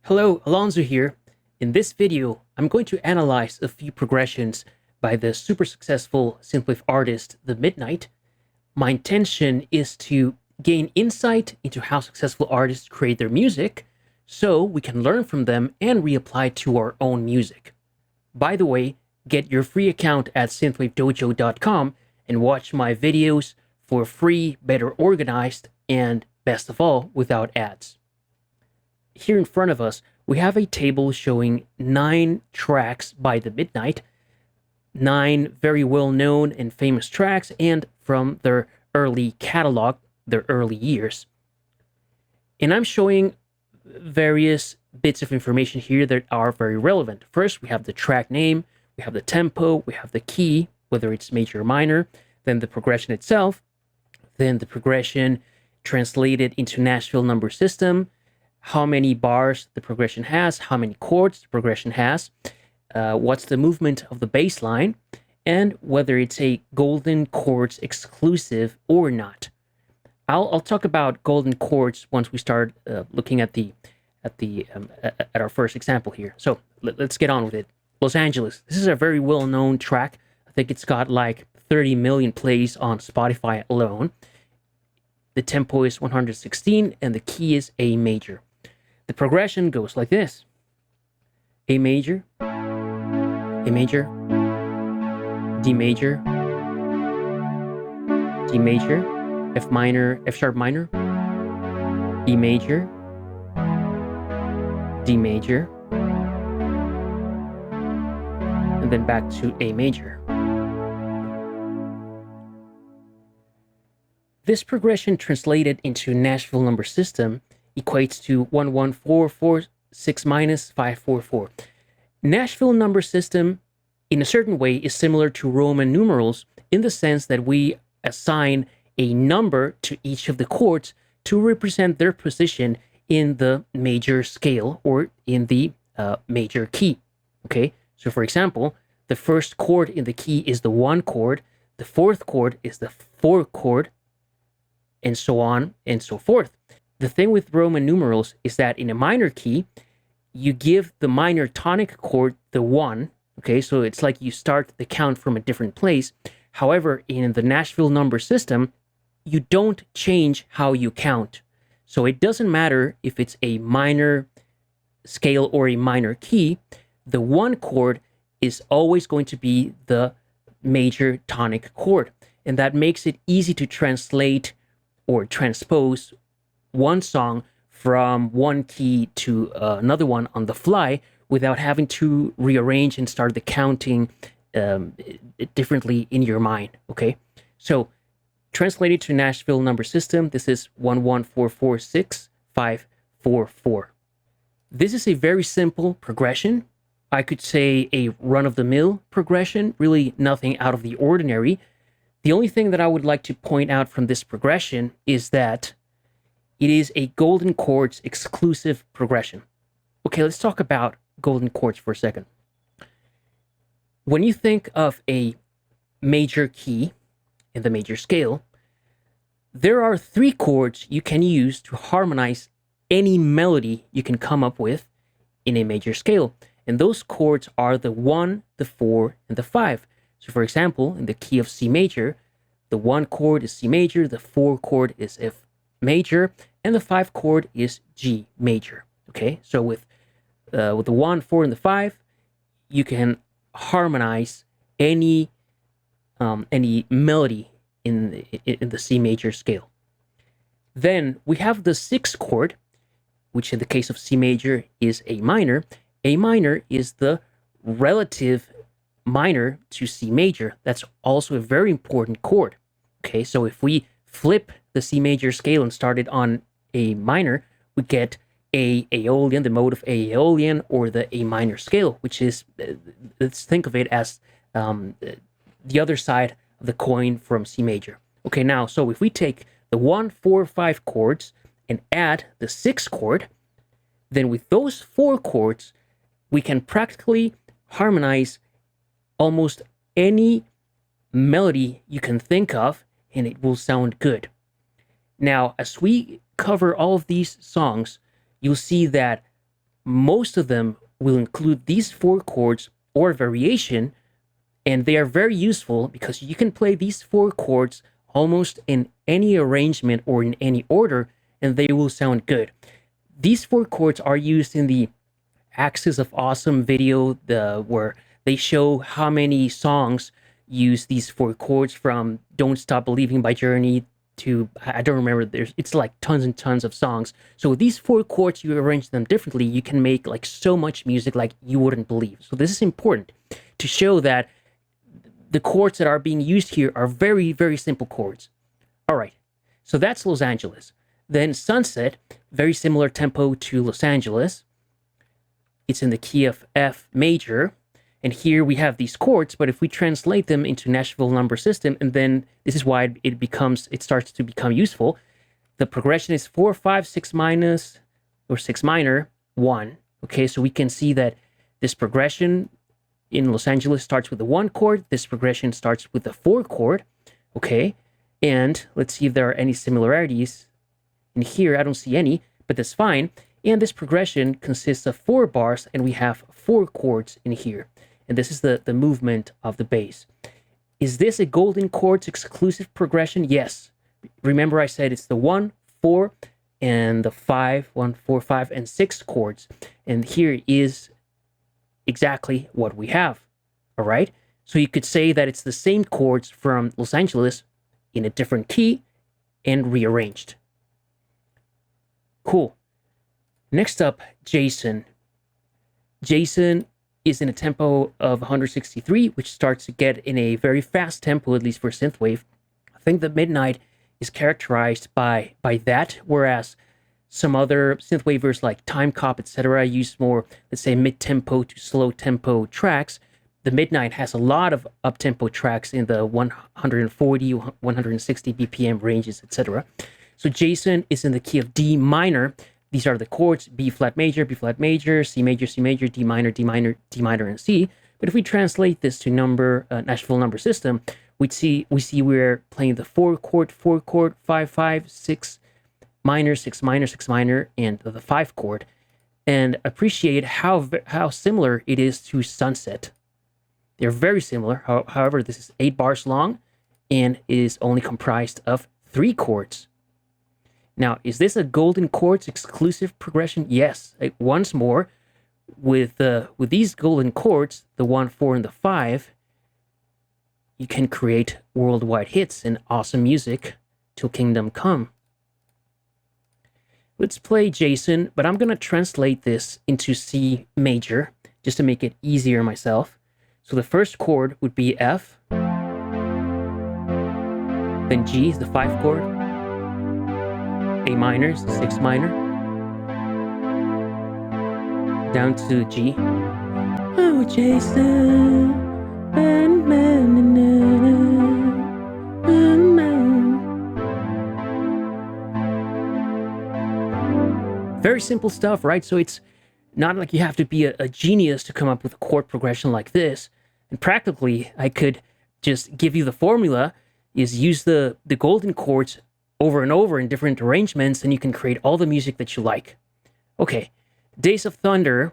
Hello, Alonso here. In this video, I'm going to analyze a few progressions by the super successful synthwave artist The Midnight. My intention is to gain insight into how successful artists create their music, so we can learn from them and reapply to our own music. By the way, get your free account at synthwavedojo.com and watch my videos for free, better organized, and best of all, without ads. Here in front of us, we have a table showing 9 tracks by The Midnight, 9 very well-known and famous tracks, and from their early catalog, their early years. And I'm showing various bits of information here that are very relevant. First, we have the track name, we have the tempo, we have the key, whether it's major or minor, then the progression itself, then the progression translated into Nashville number system, how many bars the progression has, how many chords the progression has, what's the movement of the bass line, and whether it's a golden chords exclusive or not. I'll talk about golden chords once we start looking at our first example here. So let's get on with it. Los Angeles. This is a very well-known track. I think it's got like 30 million plays on Spotify alone. The tempo is 116 and the key is A major. The progression goes like this: A major, A major, D major, D major, F minor, F sharp minor, E major, D major, and then back to A major. This progression translated into Nashville number system equates to 11446 minus 544. Nashville number system, in a certain way, is similar to Roman numerals in the sense that we assign a number to each of the chords to represent their position in the major scale or in the major key. Okay, so for example, the first chord in the key is the 1 chord, the 4th chord is the 4 chord, and so on and so forth. The thing with Roman numerals is that in a minor key, you give the minor tonic chord the 1, okay? So it's like you start the count from a different place. However, in the Nashville number system, you don't change how you count. So it doesn't matter if it's a minor scale or a minor key, the 1 chord is always going to be the major tonic chord. And that makes it easy to translate or transpose one song from one key to another one on the fly without having to rearrange and start the counting differently in your mind, okay? So translated to Nashville number system, this is 11446 544. This is a very simple progression. I could say a run-of-the-mill progression, really nothing out of the ordinary. The only thing that I would like to point out from this progression is that it is a golden chords exclusive progression. Okay, let's talk about golden chords for a second. When you think of a major key in the major scale, there are 3 chords you can use to harmonize any melody you can come up with in a major scale. And those chords are the 1, the 4, and the 5. So for example, in the key of C major, the 1 chord is C major, the 4 chord is F major, and the 5 chord is G major. Okay, so with the 1, 4, and the 5, you can harmonize any melody in the C major scale. Then we have the 6th chord, which in the case of C major is A minor. A minor is the relative minor to C major. That's also a very important chord. Okay, so if we flip the C major scale and start it on A minor, we get A Aeolian, the mode of A Aeolian, or the A minor scale, which is, let's think of it as the other side of the coin from C major. Okay, now, so if we take the 1, 4, 5 chords and add the 6th chord, then with those 4 chords, we can practically harmonize almost any melody you can think of, and it will sound good. Now, as we cover all of these songs, you'll see that most of them will include these 4 chords or variation, and they are very useful because you can play these 4 chords almost in any arrangement or in any order, and they will sound good. These 4 chords are used in the Axis of Awesome video, where they show how many songs use these 4 chords, from Don't Stop Believing by Journey to, I don't remember, it's like tons and tons of songs. So with these 4 chords, you arrange them differently, you can make like so much music like you wouldn't believe. So this is important to show that the chords that are being used here are very, very simple chords. All right, so that's Los Angeles. Then Sunset, very similar tempo to Los Angeles. It's in the key of F major. And here we have these chords, but if we translate them into Nashville number system, and then this is why it starts to become useful. The progression is 4, 5, 6 minus, or 6 minor, 1. Okay, so we can see that this progression in Los Angeles starts with the 1 chord. This progression starts with the 4 chord. Okay, and let's see if there are any similarities. In here, I don't see any, but that's fine. And this progression consists of 4 bars, and we have 4 chords in here. And this is the movement of the bass. Is this a golden chords exclusive progression? Yes. Remember I said it's the 1, 4, and the 5, 1, 4, 5, and 6 chords. And here is exactly what we have. All right? So you could say that it's the same chords from Los Angeles in a different key and rearranged. Cool. Next up, Jason. Jason is in a tempo of 163, which starts to get in a very fast tempo, at least for synthwave. I think the Midnight is characterized by that, whereas some other synthwavers like Time Cop, etc., use more, let's say, mid-tempo to slow-tempo tracks. The Midnight has a lot of up-tempo tracks in the 140, 160 BPM ranges, etc. So Jason is in the key of D minor. These are the chords: B flat major, C major, D minor, D minor, D minor, and C. But if we translate this to Nashville number system, we see we're playing the 4 chord, 5, 5, 6 minor, 6 minor, 6 minor, and the 5 chord. And appreciate how similar it is to Sunset. They're very similar. However, this is 8 bars long and is only comprised of 3 chords. Now, is this a golden chords exclusive progression? Yes. Once more, with these golden chords, the 1, 4, and the 5, you can create worldwide hits and awesome music till kingdom come. Let's play Jason, but I'm going to translate this into C major just to make it easier myself. So the first chord would be F, then G is the 5 chord, A minor is the 6 minor, down to G. Oh, Jason. Very simple stuff, right? So it's not like you have to be a genius to come up with a chord progression like this. And practically, I could just give you the formula, is use the golden chords over and over in different arrangements, and you can create all the music that you like. Okay, Days of Thunder,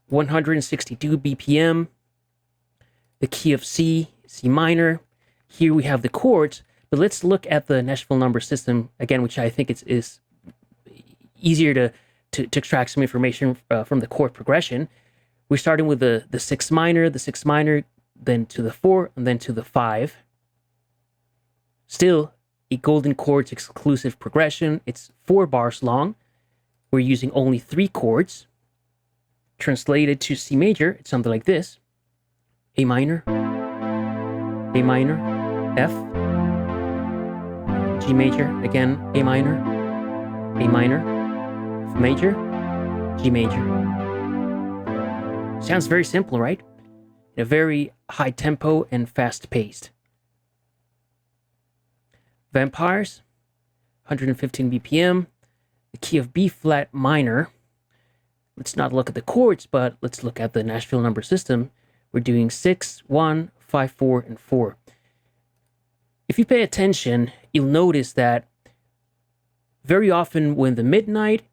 162 BPM, the key of C, C minor. Here we have the chords, but let's look at the Nashville number system again, which I think is easier to extract some information from the chord progression. We're starting with the 6 minor, then to the 4, and then to the 5. Still a golden chords exclusive progression. It's 4 bars long. We're using only 3 chords. Translated to C major, it's something like this: A minor, F, G major, again, A minor, F major, G major. Sounds very simple, right? In a very high tempo and fast paced. Vampires, 115 BPM, the key of B flat minor. Let's not look at the chords, but let's look at the Nashville number system. We're doing 6, 1, 5, 4, and 4. If you pay attention, you'll notice that very often when the Midnight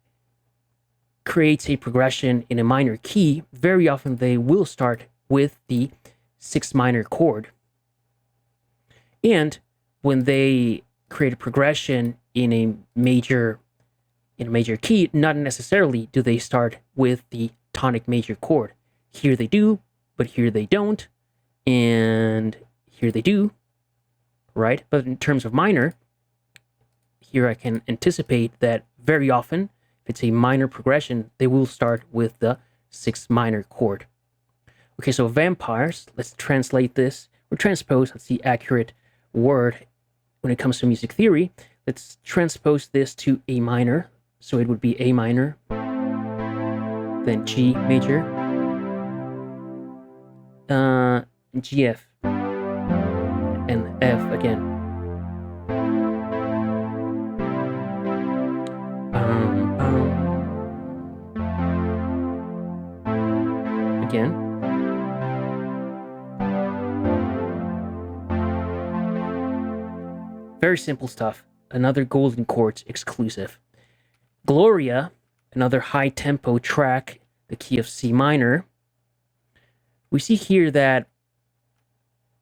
creates a progression in a minor key, very often they will start with the 6th minor chord. And when they create a progression in a major key, not necessarily do they start with the tonic major chord. Here they do, but here they don't, and here they do, right? But in terms of minor, here I can anticipate that very often, if it's a minor progression, they will start with the 6th minor chord. Okay, so vampires, let's translate this, or transpose, that's the accurate word when it comes to music theory. Let's transpose this to A minor. So it would be A minor, then G major, G, F, and F again. Again. Very simple stuff. Another Golden Chords exclusive. Gloria, another high tempo track, the key of C minor. We see here that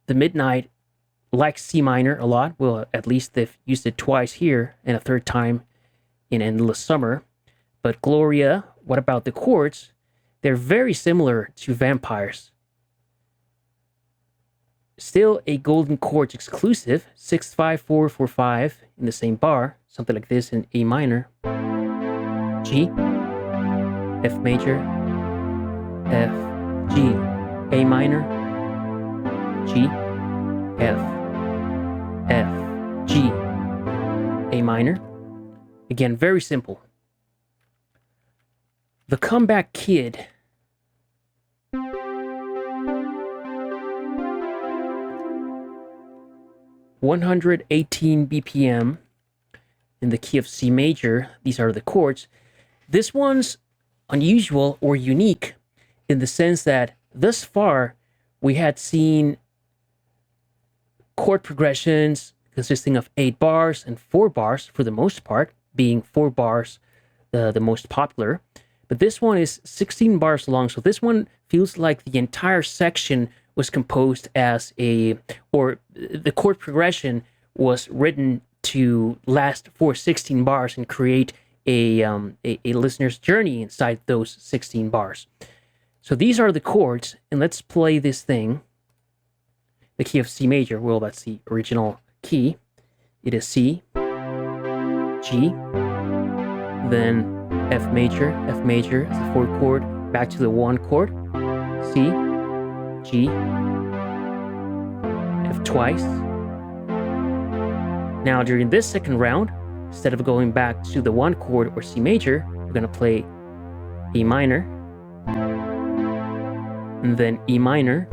the Midnight likes C minor a lot. Well, at least they've used it twice here and a third time in Endless Summer. But Gloria, what about the chords? They're very similar to Vampires. Still a Golden Chords exclusive, 6-5-4-4-5 in the same bar, something like this in A minor. G, F major, F, G, A minor, G, F, F, G, A minor. Again, very simple. The Comeback Kid. (118 BPM) in the key of C major. These are the chords. This one's unusual or unique in the sense that thus far we had seen chord progressions consisting of 8 bars and 4 bars for the most part, being 4 bars the most popular. But this one is 16 bars long, so this one feels like the entire section was composed as or the chord progression was written to last for 16 bars and create a listener's journey inside those 16 bars. So these are the chords, and let's play this thing. The key of C major, well, that's the original key. It is C, G, then F major is the 4th chord, back to the 1 chord, C, G, F twice. Now during this second round, instead of going back to the 1 chord or C major, we're going to play E minor, and then E minor,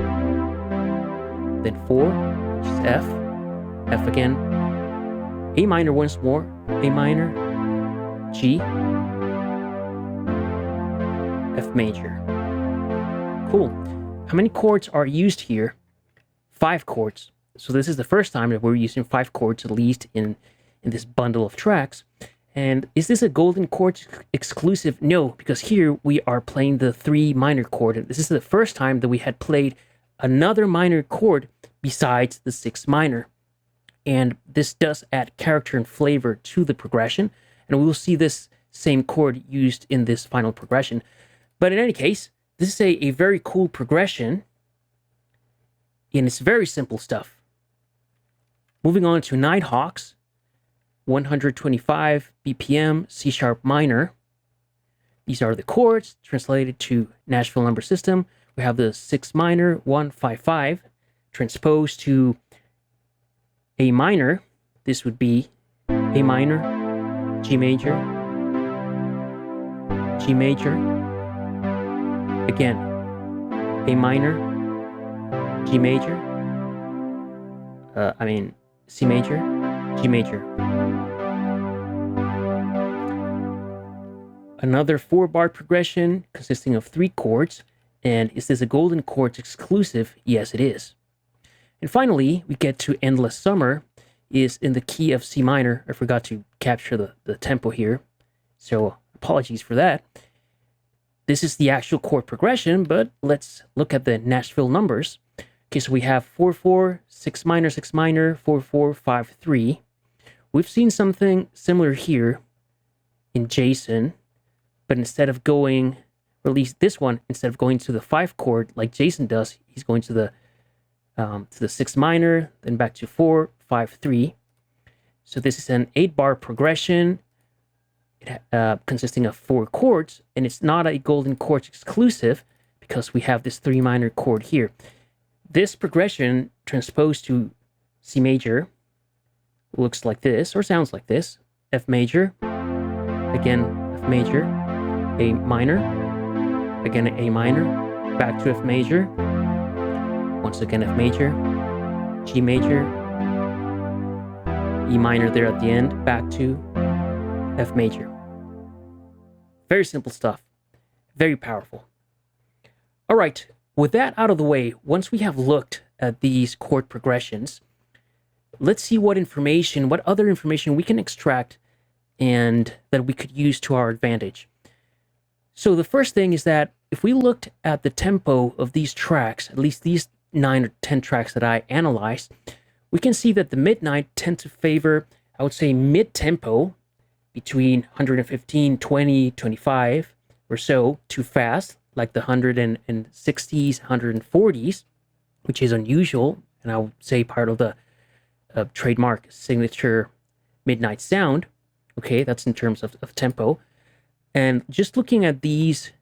then 4, which is F, F again, A minor once more, A minor, G, F major. Cool. How many chords are used here? 5 chords. So this is the first time that we're using 5 chords, at least in this bundle of tracks. And is this a Golden Chords exclusive? No, because here we are playing the 3 minor chord. And this is the first time that we had played another minor chord besides the 6th minor. And this does add character and flavor to the progression. And we will see this same chord used in this final progression. But in any case, this is a very cool progression, and it's very simple stuff. Moving on to Nighthawks, 125 BPM, C sharp minor. These are the chords translated to Nashville number system. We have the 6 minor, 1-5-5, transposed to A minor. This would be A minor, G major, G major, again, A minor, G major, C major, G major. Another 4-bar progression consisting of 3 chords. And is this a Golden Chords exclusive? Yes, it is. And finally, we get to Endless Summer, is in the key of C minor. I forgot to capture the tempo here, so apologies for that. this is the actual chord progression, but let's look at the Nashville numbers. Okay, so we have 4/4, 6 minor, 4/4, 5/3. We've seen something similar here in Jason, but instead of going, or at least this one, instead of going to the 5 chord like Jason does, he's going to the 6 minor, then back to 4, 5, 3. So this is an 8-bar progression consisting of 4 chords, and it's not a golden chords exclusive because we have this 3 minor chord here. This progression transposed to C major looks like this, or sounds like this. F major, again F major, A minor, again A minor, back to F major, once again F major, G major, E minor there at the end, back to F major. Very simple stuff, very powerful. All right, with that out of the way, once we have looked at these chord progressions, let's see what other information we can extract and that we could use to our advantage. So the first thing is that if we looked at the tempo of these tracks, at least these 9 or 10 tracks that I analyzed, we can see that the Midnight tend to favor, I would say, mid-tempo, between 115, 20, 25 or so, too fast, like the 160s, 140s, which is unusual, and I would say part of the trademark signature Midnight sound. Okay, that's in terms of tempo. And just looking at these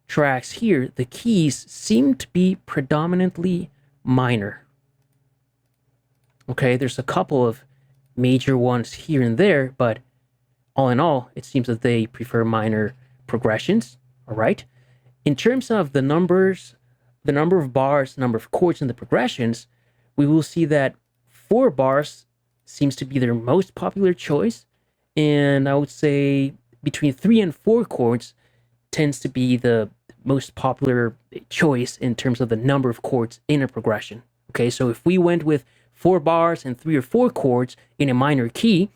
tracks here, the keys seem to be predominantly minor. Okay, there's a couple of major ones here and there, but all in all, it seems that they prefer minor progressions. All right. In terms of the numbers, the number of bars, number of chords, and the progressions, we will see that 4 bars seems to be their most popular choice. And I would say between 3 and 4 chords tends to be the most popular choice in terms of the number of chords in a progression. Okay, so if we went with 4 bars and 3 or 4 chords in a minor key,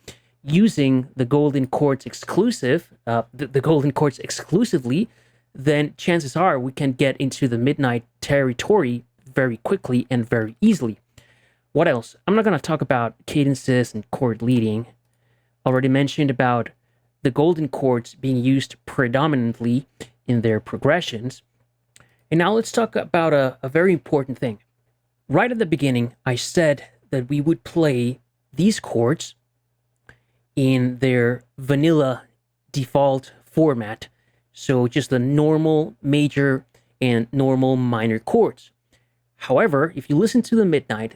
using the golden chords exclusive, the golden chords exclusively, then chances are we can get into the Midnight territory very quickly and very easily. What else? I'm not going to talk about cadences and chord leading. Already mentioned about the golden chords being used predominantly in their progressions. And now let's talk about a very important thing. Right at the beginning, I said that we would play these chords in their vanilla default format. So just the normal major and normal minor chords. However, if you listen to the Midnight,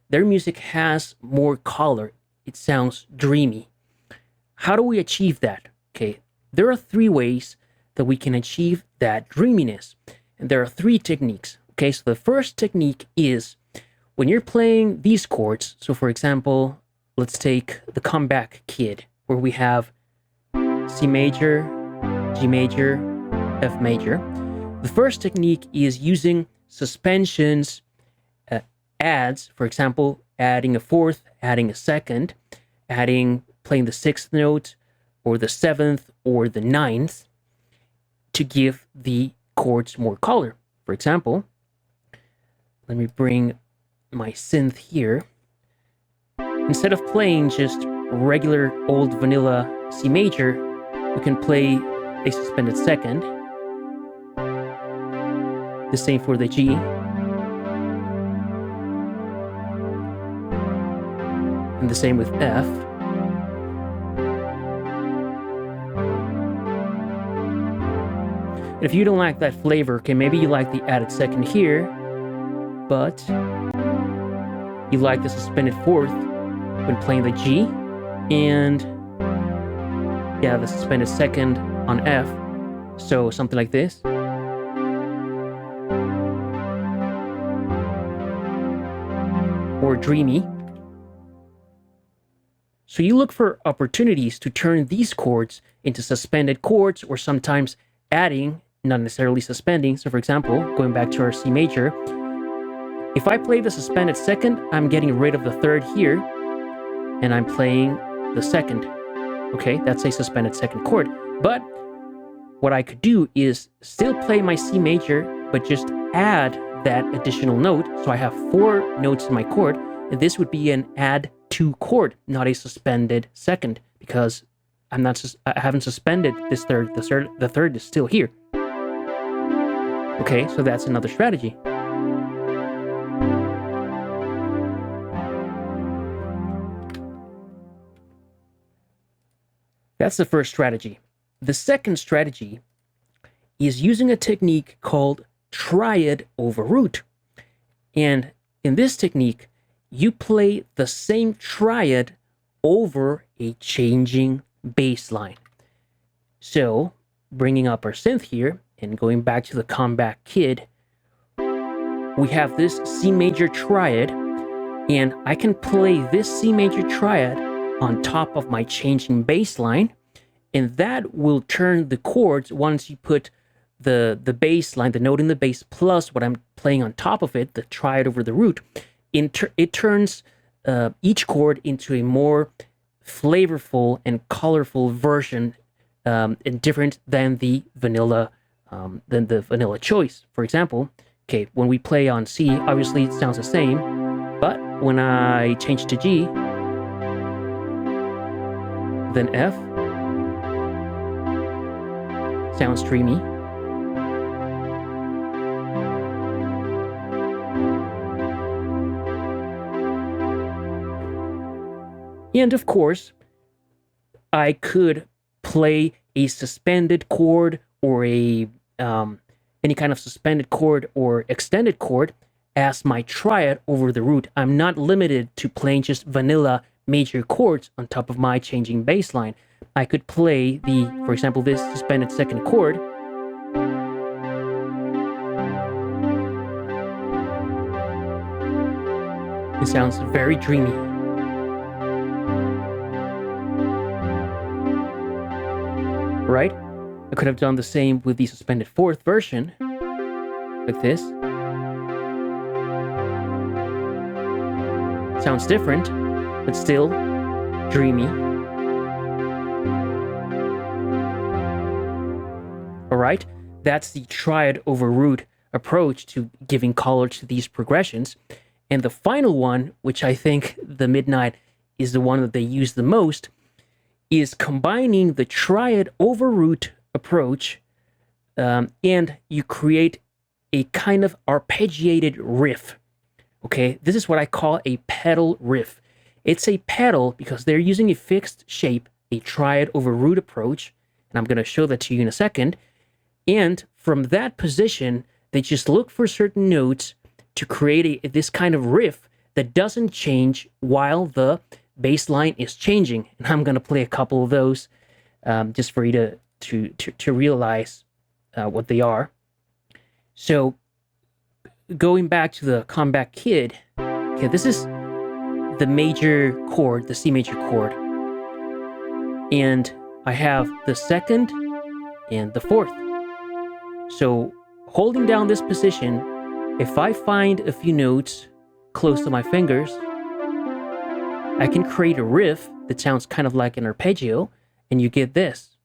their music has more color. It sounds dreamy. How do we achieve that? Okay, there are 3 ways that we can achieve that dreaminess. And there are 3 techniques. Okay, so the first technique is when you're playing these chords. So for example, let's take the Comeback Kid, where we have C major, G major, F major. The first technique is using suspensions, adds, for example, adding a 4th, adding a 2nd, playing the 6th note, or the 7th, or the 9th, to give the chords more color. For example, let me bring my synth here. Instead of playing just regular old vanilla C major, we can play a suspended 2nd. The same for the G. And the same with F. And if you don't like that flavor, okay, maybe you like the added 2nd here, but you like the suspended 4th when playing the G, and yeah, the suspended 2nd on F. So something like this. Or dreamy. So you look for opportunities to turn these chords into suspended chords, or sometimes adding, not necessarily suspending. So for example, going back to our C major, if I play the suspended 2nd, I'm getting rid of the 3rd here, and I'm playing the 2nd. Okay, that's a suspended 2nd chord. But what I could do is still play my C major, but just add that additional note. So I have 4 notes in my chord, and this would be an add 2 chord, not a suspended second, because I haven't suspended this third. The third is still here. Okay, so that's another strategy. That's the first strategy. The second strategy is using a technique called Triad over root. And in this technique, you play the same triad over a changing bass line. So, bringing up our synth here and going back to the Comeback Kid, we have this C major triad, and I can play this C major triad on top of my changing bass line, and that will turn the chords once you put the bass line, the note in the bass, plus what I'm playing on top of it, the triad over the root. It turns each chord into a more flavorful and colorful version, and different than the vanilla choice. For example, okay, when we play on C, obviously it sounds the same, but when I change to G, then F, sounds dreamy. And of course, I could play a suspended chord or any kind of suspended chord or extended chord as my triad over the root. I'm not limited to playing just vanilla major chords on top of my changing bass line. I could play for example, this suspended second chord. It sounds very dreamy. Right? I could have done the same with the suspended fourth version, like this. Sounds different, but still dreamy. Alright, that's the triad over root approach to giving color to these progressions. And the final one, which I think the Midnight is the one that they use the most, is combining the triad over root approach, and you create a kind of arpeggiated riff. Okay, this is what I call a pedal riff. It's a pedal because they're using a fixed shape, a triad over root approach, and I'm going to show that to you in a second. And from that position, they just look for certain notes to create this kind of riff that doesn't change while the bass line is changing. And I'm going to play a couple of those just for you to realize what they are. So going back to the Comeback Kid, okay, this is the major chord, the C major chord. And I have the second and the fourth. So holding down this position, if I find a few notes close to my fingers, I can create a riff that sounds kind of like an arpeggio, and you get this.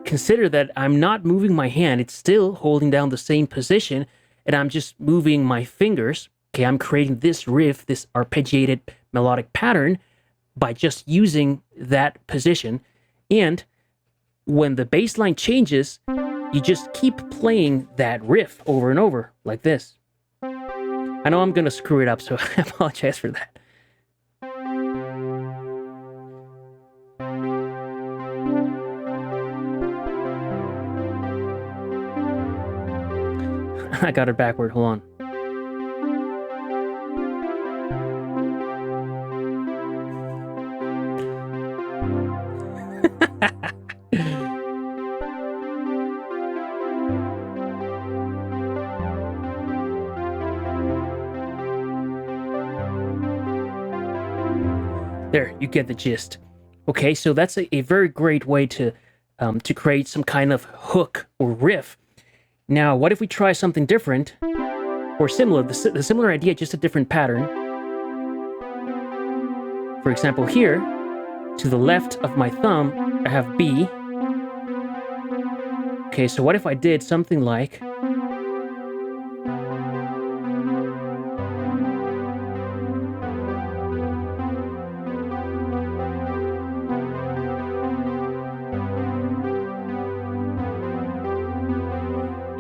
Consider that I'm not moving my hand, it's still holding down the same position, and I'm just moving my fingers. Okay, I'm creating this riff, this arpeggiated melodic pattern by just using that position. And when the bass line changes, you just keep playing that riff over and over, like this. I know I'm gonna screw it up, so I apologize for that. I got it backward, hold on. There, you get the gist. Okay, so that's a very great way to create some kind of hook or riff. Now, what if we try something different or similar? The similar idea, just a different pattern. For example, here, to the left of my thumb, I have B. Okay, so what if I did something like...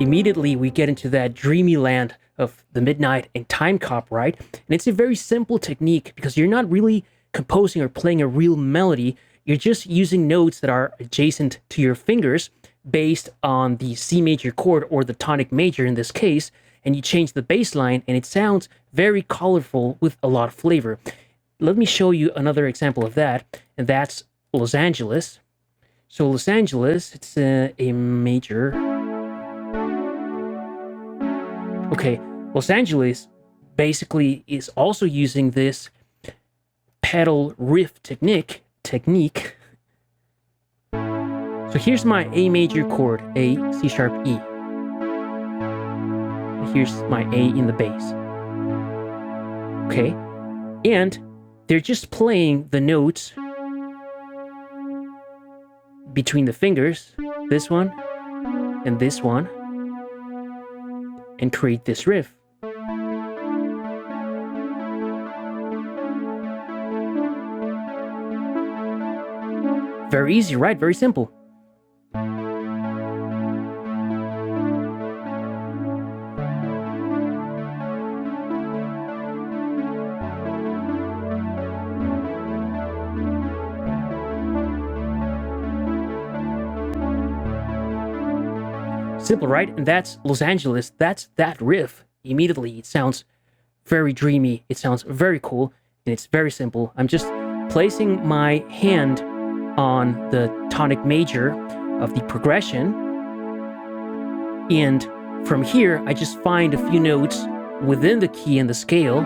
Immediately, we get into that dreamy land of the midnight and time cop, right? And it's a very simple technique because you're not really composing or playing a real melody. You're just using notes that are adjacent to your fingers based on the C major chord or the tonic major in this case, and you change the bass line and it sounds very colorful with a lot of flavor. Let me show you another example of that, and that's Los Angeles. So Los Angeles, it's a major... Okay, Los Angeles basically is also using this pedal riff technique. So here's my A major chord, A, C sharp, E. And here's my A in the bass. Okay, and they're just playing the notes between the fingers, this one and this one, and create this riff. Very easy, right? Very simple. Simple, right? And that's Los Angeles. That's that riff. Immediately, it sounds very dreamy. It sounds very cool, and it's very simple. I'm just placing my hand on the tonic major of the progression, and from here, I just find a few notes within the key and the scale,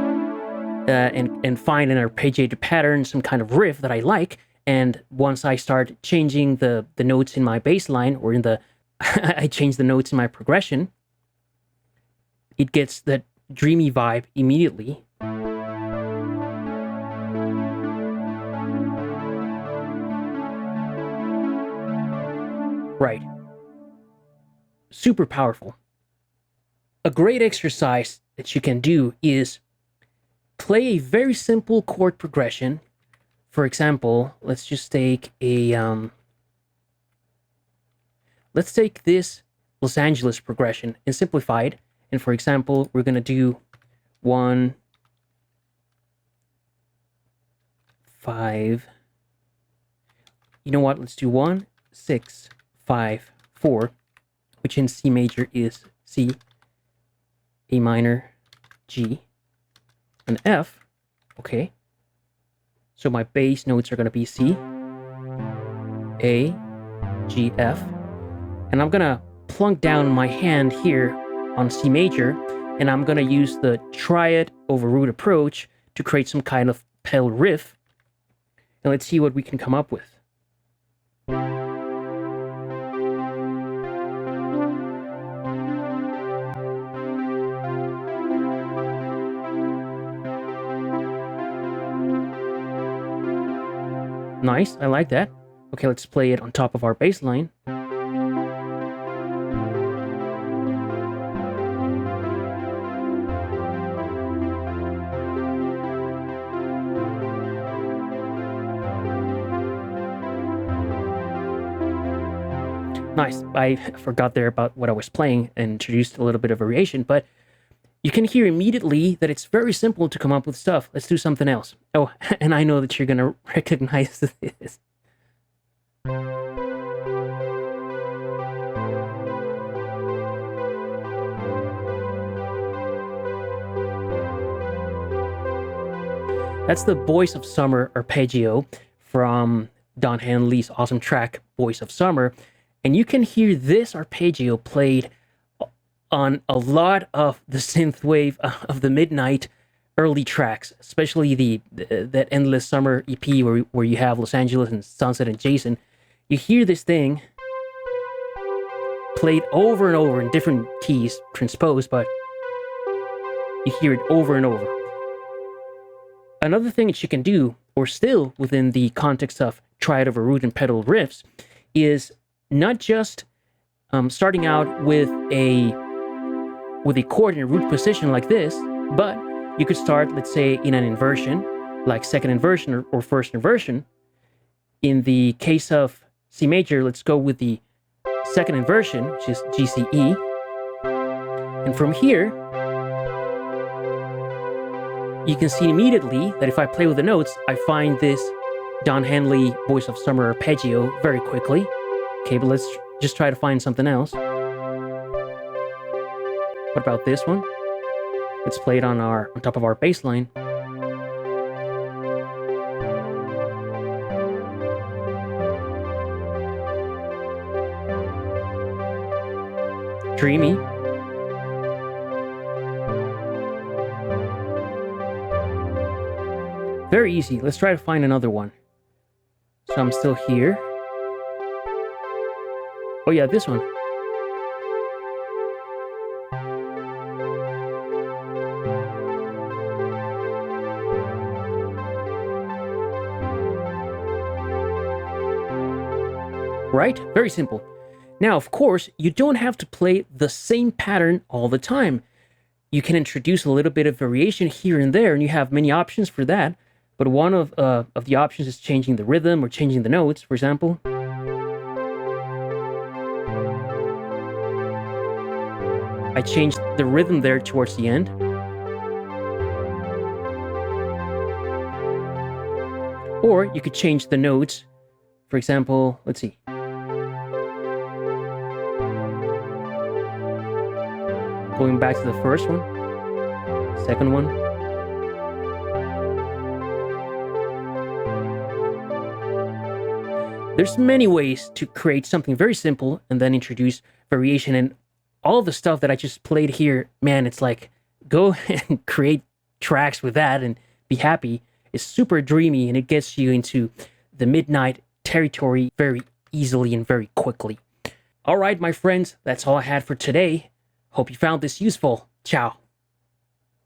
and find an arpeggiated pattern, some kind of riff that I like. And once I start changing the notes in my bass line, or in the I change the notes in my progression, it gets that dreamy vibe immediately. Right. Super powerful. A great exercise that you can do is play a very simple chord progression. For example, let's just take a... let's take this Los Angeles progression and simplify it. And for example, we're going to do 1, 5. You know what? Let's do 1, 6, 5, 4, which in C major is C, A minor, G, and F. Okay. So my bass notes are going to be C, A, G, F. And I'm going to plunk down my hand here on C major, and I'm going to use the Triad over root approach to create some kind of pedal riff. And let's see what we can come up with. Nice, I like that. Okay, let's play it on top of our bass line. Nice. I forgot there about what I was playing and introduced a little bit of variation, but you can hear immediately that it's very simple to come up with stuff. Let's do something else. Oh, and I know that you're going to recognize this. That's the Voice of Summer arpeggio from Don Henley's awesome track, Voice of Summer. And you can hear this arpeggio played on a lot of the synthwave of the midnight early tracks, especially that Endless Summer EP where you have Los Angeles and Sunset and Jason. You hear this thing played over and over in different keys, transposed, but you hear it over and over. Another thing that you can do or still within the context of triad over root and pedal riffs, is not just starting out with a chord in a root position like this, but you could start, let's say, in an inversion, like second inversion or first inversion. In the case of C major, let's go with the second inversion, which is GCE. And from here, you can see immediately that if I play with the notes, I find this Don Henley Voice of Summer arpeggio very quickly. Okay, but let's just try to find something else. What about this one? Let's play it on top of our bass line. Dreamy. Very easy. Let's try to find another one. So I'm still here. Oh yeah, this one. Right? Very simple. Now, of course, you don't have to play the same pattern all the time. You can introduce a little bit of variation here and there, and you have many options for that. But one of the options is changing the rhythm or changing the notes, for example. I changed the rhythm there towards the end. Or you could change the notes. For example, let's see. Going back to the first one, second one. There's many ways to create something very simple and then introduce variation. And all the stuff that I just played here, man, it's like, go and create tracks with that and be happy. It's super dreamy and it gets you into the midnight territory very easily and very quickly. All right, my friends, that's all I had for today. Hope you found this useful. Ciao.